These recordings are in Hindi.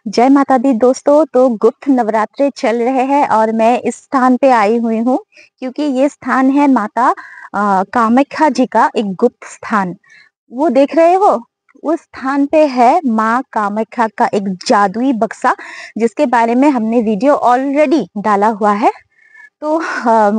जय माता दी दोस्तों। तो गुप्त नवरात्रे चल रहे हैं और मैं इस स्थान पे आई हुई हूँ क्योंकि ये स्थान है माता कामाख्या जी का एक गुप्त स्थान। वो देख रहे हो, उस स्थान पे है माँ कामाख्या का एक जादुई बक्सा, जिसके बारे में हमने वीडियो ऑलरेडी डाला हुआ है। तो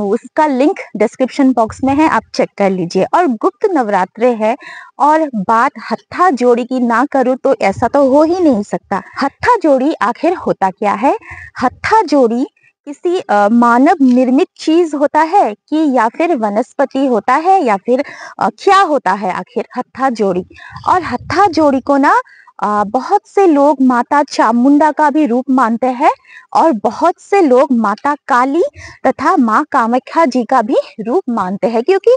उसका लिंक डिस्क्रिप्शन बॉक्स में है, आप चेक कर लीजिए। और गुप्त नवरात्रे है और बात हत्था जोड़ी की ना करूँ तो ऐसा तो हो ही नहीं सकता। हत्था जोड़ी आखिर होता क्या है? हत्था जोड़ी किसी मानव निर्मित चीज होता है कि या फिर वनस्पति होता है या फिर क्या होता है आखिर हत्था जोड़ी? और हत्था जोड़ी को ना बहुत से लोग माता चामुंडा का भी रूप मानते हैं और बहुत से लोग माता काली तथा माँ कामाख्या जी का भी रूप मानते हैं, क्योंकि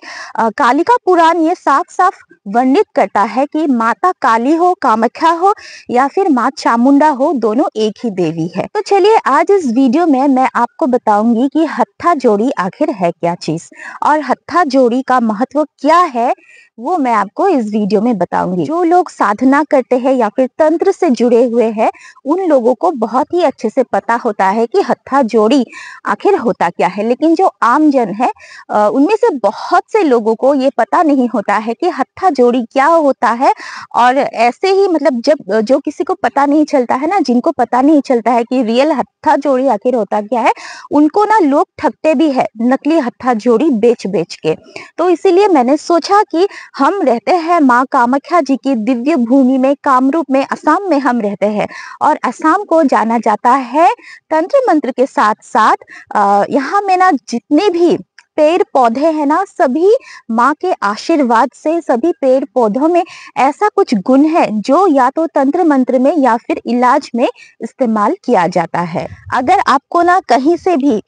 कालिका पुराण ये साफ साफ वर्णित करता है कि माता काली हो, कामाख्या हो या फिर माँ चामुंडा हो, दोनों एक ही देवी है। तो चलिए आज इस वीडियो में मैं आपको बताऊंगी कि हत्था जोड़ी आखिर है क्या चीज और हत्था जोड़ी का महत्व क्या है, वो मैं आपको इस वीडियो में बताऊंगी। जो लोग साधना करते हैं या फिर तंत्र से जुड़े हुए हैं, उन लोगों को बहुत ही अच्छे से पता होता है कि हत्था जोड़ी आखिर होता क्या है। लेकिन जो आम जन है, उनमें से बहुत से लोगों को ये पता नहीं होता है कि हत्था जोड़ी क्या होता है। और ऐसे ही मतलब जब जो किसी को पता नहीं चलता है ना, जिनको पता नहीं चलता है कि रियल हत्था जोड़ी आखिर होता क्या है, उनको ना लोग ठगते भी है नकली हत्था जोड़ी बेच बेच के। तो इसीलिए मैंने सोचा कि हम रहते हैं माँ कामाख्या जी की दिव्य भूमि में, कामरूप में, असम में हम रहते हैं और असम को जाना जाता है तंत्र मंत्र के साथ साथ यहाँ में ना जितने भी पेड़ पौधे हैं ना, सभी माँ के आशीर्वाद से सभी पेड़ पौधों में ऐसा कुछ गुण है जो या तो तंत्र मंत्र में या फिर इलाज में इस्तेमाल किया जाता है। अगर आपको ना कहीं से भी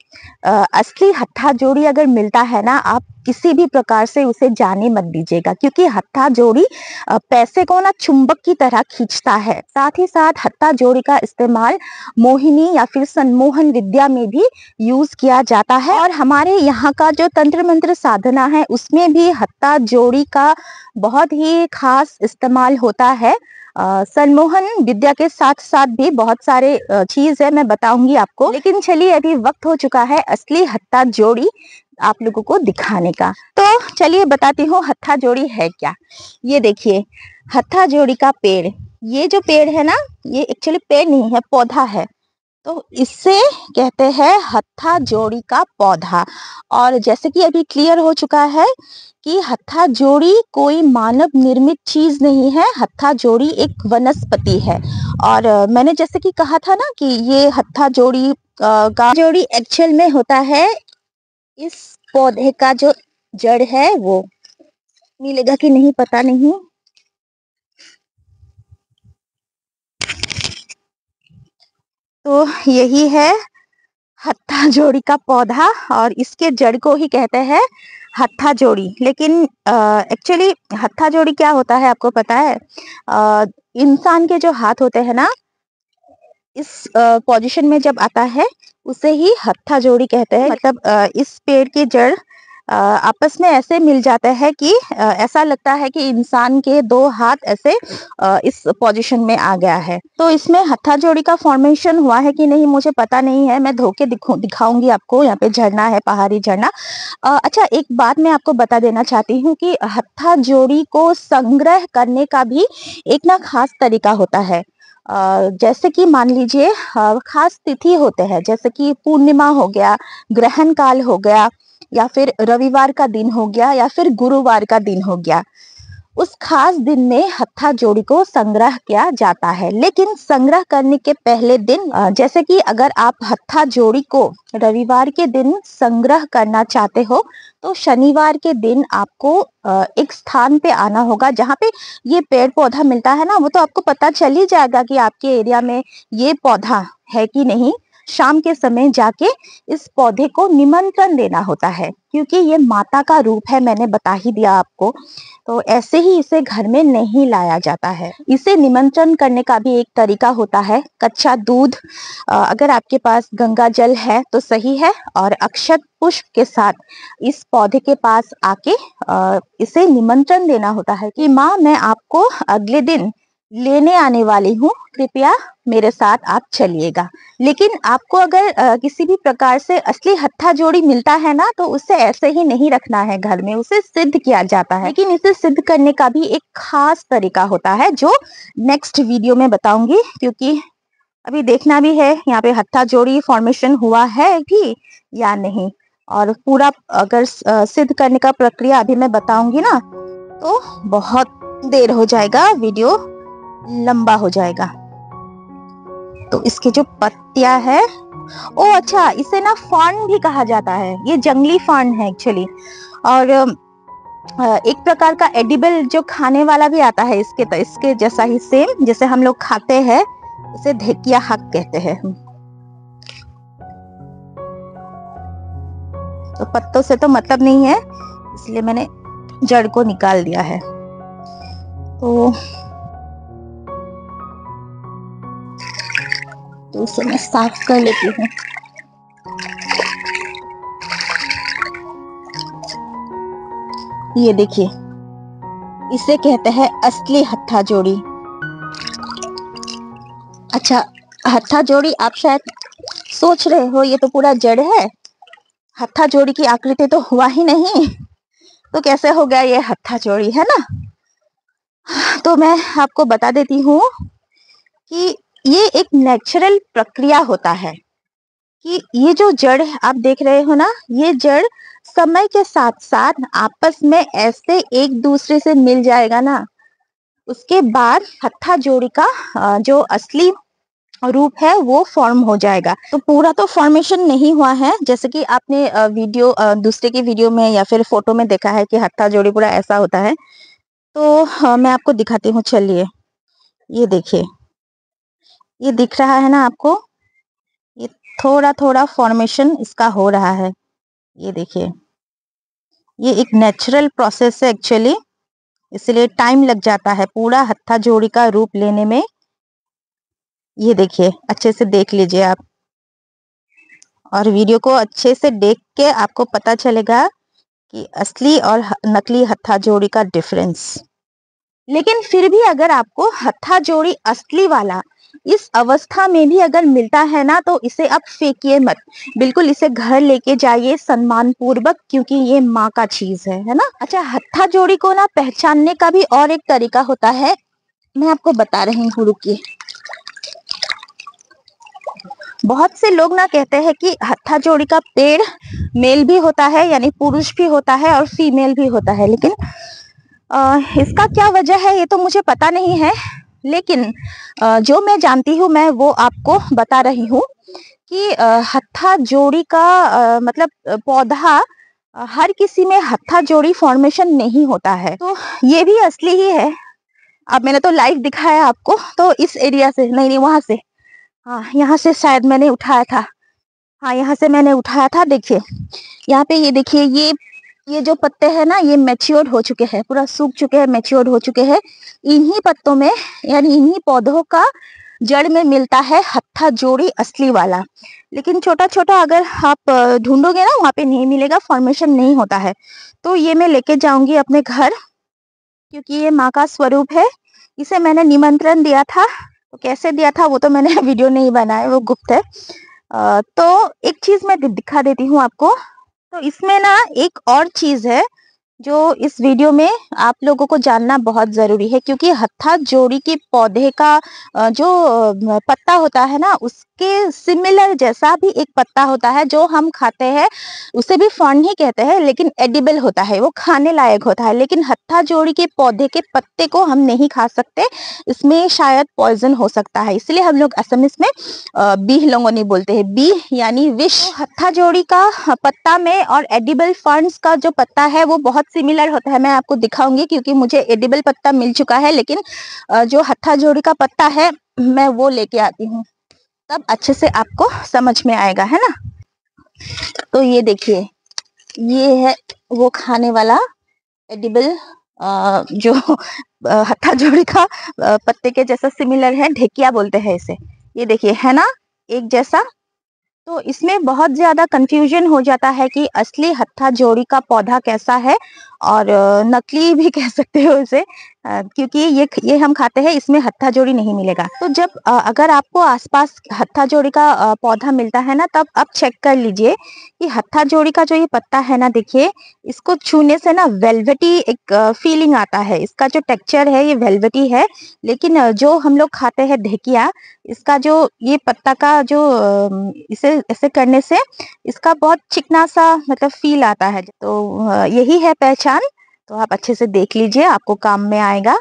असली हत्था जोड़ी अगर मिलता है ना, आप किसी भी प्रकार से उसे जाने मत दीजिएगा, क्योंकि हत्था जोड़ी पैसे को ना चुंबक की तरह खींचता है। साथ ही साथ हत्था जोड़ी का इस्तेमाल मोहिनी या फिर सम्मोहन विद्या में भी यूज किया जाता है। और हमारे यहाँ का जो तंत्र मंत्र साधना है उसमें भी हत्था जोड़ी का बहुत ही खास इस्तेमाल होता है। सम्मोहन विद्या के साथ साथ भी बहुत सारे चीज है, मैं बताऊंगी आपको। लेकिन चलिए अभी वक्त हो चुका है असली हत्था जोड़ी आप लोगों को दिखाने का। तो चलिए बताती हूँ हत्था जोड़ी है क्या। ये देखिए हत्था जोड़ी का पेड़, ये जो पेड़ है ना, ये एक्चुअली पेड़ नहीं है, पौधा है। तो इससे कहते हैं हत्था जोड़ी का पौधा। और जैसे कि अभी क्लियर हो चुका है कि हत्था जोड़ी कोई मानव निर्मित चीज नहीं है, हत्था जोड़ी एक वनस्पति है। और मैंने जैसे कि कहा था ना कि ये हत्था जोड़ी का जोड़ी एक्चुअल में होता है इस पौधे का जो जड़ है, वो मिलेगा कि नहीं पता नहीं। तो यही है हत्था जोड़ी का पौधा और इसके जड़ को ही कहते हैं हत्था जोड़ी। लेकिन एक्चुअली हत्था जोड़ी क्या होता है आपको पता है? इंसान के जो हाथ होते हैं ना, इस पोजीशन में जब आता है उसे ही हत्था जोड़ी कहते हैं। मतलब इस पेड़ की जड़ आपस में ऐसे मिल जाते हैं कि ऐसा लगता है कि इंसान के दो हाथ ऐसे इस पोजीशन में आ गया है। तो इसमें हत्था जोड़ी का फॉर्मेशन हुआ है कि नहीं मुझे पता नहीं है, मैं धोके दिखाऊंगी आपको। यहाँ पे झरना है, पहाड़ी झरना। अच्छा एक बात मैं आपको बता देना चाहती हूँ कि हत्था जोड़ी को संग्रह करने का भी एक ना खास तरीका होता है। जैसे कि मान लीजिए खास तिथि होते हैं, जैसे कि पूर्णिमा हो गया, ग्रहण काल हो गया, या फिर रविवार का दिन हो गया, या फिर गुरुवार का दिन हो गया। उस खास दिन में हत्था जोड़ी को संग्रह किया जाता है। लेकिन संग्रह करने के पहले दिन जैसे कि अगर आप हत्था जोड़ी को रविवार के दिन संग्रह करना चाहते हो, तो शनिवार के दिन आपको एक स्थान पे आना होगा जहाँ पे ये पेड़ पौधा मिलता है ना, वो तो आपको पता चल ही जाएगा कि आपके एरिया में ये पौधा है कि नहीं। शाम के समय जाके इस पौधे को निमंत्रण देना होता है, क्योंकि ये माता का रूप है, मैंने बता ही दिया आपको। तो ऐसे ही इसे घर में नहीं लाया जाता है। इसे निमंत्रण करने का भी एक तरीका होता है। कच्चा दूध, अगर आपके पास गंगा जल है तो सही है, और अक्षत पुष्प के साथ इस पौधे के पास आके इसे निमंत्रण देना होता है कि माँ मैं आपको अगले दिन लेने आने वाली हूँ, कृपया मेरे साथ आप चलिएगा। लेकिन आपको अगर किसी भी प्रकार से असली हत्था जोड़ी मिलता है ना, तो उसे ऐसे ही नहीं रखना है घर में, उसे सिद्ध किया जाता है। लेकिन इसे सिद्ध करने का भी एक खास तरीका होता है, जो नेक्स्ट वीडियो में बताऊंगी, क्योंकि अभी देखना भी है यहाँ पे हत्था जोड़ी फॉर्मेशन हुआ है भी या नहीं। और पूरा अगर सिद्ध करने का प्रक्रिया अभी मैं बताऊंगी ना, तो बहुत देर हो जाएगा, वीडियो लंबा हो जाएगा। तो इसके जो पत्तियां है, ओ अच्छा, इसे ना फर्न भी कहा जाता है, ये जंगली फर्न है एक्चुअली। और एक प्रकार का एडिबल जो खाने वाला भी आता है इसके जैसा ही, सेम जैसे हम लोग खाते हैं, उसे ढेकिया हक कहते हैं। तो पत्तों से तो मतलब नहीं है, इसलिए मैंने जड़ को निकाल दिया है। तो इसे मैं साफ कर लेती हूँ। ये देखिए, इसे कहते हैं असली हत्था जोड़ी। अच्छा, हत्था जोड़ी आप शायद सोच रहे हो ये तो पूरा जड़ है, हत्था जोड़ी की आकृति तो हुआ ही नहीं, तो कैसे हो गया ये हत्था जोड़ी, है ना। तो मैं आपको बता देती हूँ कि ये एक नेचुरल प्रक्रिया होता है, कि ये जो जड़ आप देख रहे हो ना, ये जड़ समय के साथ साथ आपस में ऐसे एक दूसरे से मिल जाएगा ना, उसके बाद हत्था जोड़ी का जो असली रूप है वो फॉर्म हो जाएगा। तो पूरा तो फॉर्मेशन नहीं हुआ है, जैसे कि आपने दूसरे की वीडियो में या फिर फोटो में देखा है कि हत्था जोड़ी पूरा ऐसा होता है। तो मैं आपको दिखाती हूँ, चलिए। ये देखिए, ये दिख रहा है ना आपको, ये थोड़ा थोड़ा फॉर्मेशन इसका हो रहा है। ये देखिए, ये एक नेचुरल प्रोसेस है एक्चुअली, इसलिए टाइम लग जाता है पूरा हत्था जोड़ी का रूप लेने में। ये देखिए, अच्छे से देख लीजिए आप, और वीडियो को अच्छे से देख के आपको पता चलेगा कि असली और नकली हत्था जोड़ी का डिफरेंस। लेकिन फिर भी अगर आपको हत्था जोड़ी असली वाला इस अवस्था में भी अगर मिलता है ना, तो इसे आप फेंकिए मत, बिल्कुल इसे घर लेके जाइए सम्मान पूर्वक, क्योंकि ये माँ का चीज है ना। अच्छा, हत्था जोड़ी को ना पहचानने का भी और एक तरीका होता है, मैं आपको बता रही हूँ, रुकिए। बहुत से लोग ना कहते हैं कि हत्था जोड़ी का पेड़ मेल भी होता है, यानी पुरुष भी होता है और फीमेल भी होता है, लेकिन इसका क्या वजह है ये तो मुझे पता नहीं है। लेकिन जो मैं जानती हूँ मैं वो आपको बता रही हूँ कि हत्था जोड़ी का मतलब पौधा हर किसी में हत्था जोड़ी फॉर्मेशन नहीं होता है। तो ये भी असली ही है। अब मैंने तो लाइव दिखाया आपको, तो इस एरिया से नहीं, वहां से, हाँ यहाँ से शायद मैंने उठाया था, हाँ यहाँ से मैंने उठाया था। देखिए यहाँ पे, ये देखिए, ये जो पत्ते हैं ना, ये मैच्योर्ड हो चुके हैं, पूरा सूख चुके हैं, मैच्योर्ड हो चुके हैं। इन्हीं पत्तों में, यानी इन्हीं पौधों का जड़ में मिलता है हत्था जोड़ी असली वाला। लेकिन छोटा छोटा अगर आप ढूंढोगे ना, वहां पे नहीं मिलेगा, फॉर्मेशन नहीं होता है। तो ये मैं लेके जाऊंगी अपने घर, क्योंकि ये माँ का स्वरूप है। इसे मैंने निमंत्रण दिया था, तो कैसे दिया था वो तो मैंने वीडियो नहीं बनाया, वो गुप्त है। तो एक चीज मैं दिखा देती हूँ आपको। तो इसमें ना एक और चीज है जो इस वीडियो में आप लोगों को जानना बहुत जरूरी है, क्योंकि हत्था जोड़ी के पौधे का जो पत्ता होता है ना, उसके सिमिलर जैसा भी एक पत्ता होता है जो हम खाते हैं, उसे भी फर्न ही कहते हैं, लेकिन एडिबल होता है, वो खाने लायक होता है। लेकिन हत्था जोड़ी के पौधे के पत्ते को हम नहीं खा सकते, इसमें शायद पॉइजन हो सकता है, इसलिए हम लोग असमिस में बीह लोंगोनी बोलते हैं, बीह यानी विष। तो हत्था जोड़ी का पत्ता में और एडिबल फर्न्स का जो पत्ता है वो बहुत सिमिलर होता है। मैं आपको दिखाऊंगी, क्योंकि मुझे एडिबल पत्ता मिल चुका है, लेकिन जो हत्था जोड़ी का पत्ता है मैं वो लेके आती हूँ, तब अच्छे से आपको समझ में आएगा, है ना। तो ये देखिए, ये है वो खाने वाला एडिबल जो हत्था जोड़ी का पत्ते के जैसा सिमिलर है, ढेकिया बोलते हैं इसे। ये देखिए, है ना, एक जैसा। तो इसमें बहुत ज़्यादा कन्फ्यूज़न हो जाता है कि असली हत्था-जोड़ी का पौधा कैसा है और नकली भी कह सकते हो इसे, क्योंकि ये हम खाते हैं, इसमें हत्था-जोड़ी नहीं मिलेगा। तो जब अगर आपको आस-पास हत्था-जोड़ी का पौधा मिलता है ना, तब आप चेक कर लीजिए कि हत्था-जोड़ी का जो ये पत्ता है ना, देखिए इसको छूने से ना वेल्वेटी एक फीलिंग आता है। इसका जो टेक्सचर है ये वेल्वेटी है, लेकिन जो हम लोग खाते हैं ढेकिया, इसका जो ये पत्ता का जो इसे ऐसे करने से इसका बहुत चिकना-सा मतलब फ़ील आता है। तो यही है पहचान, तो आप अच्छे से देख लीजिए, आपको काम में आएगा।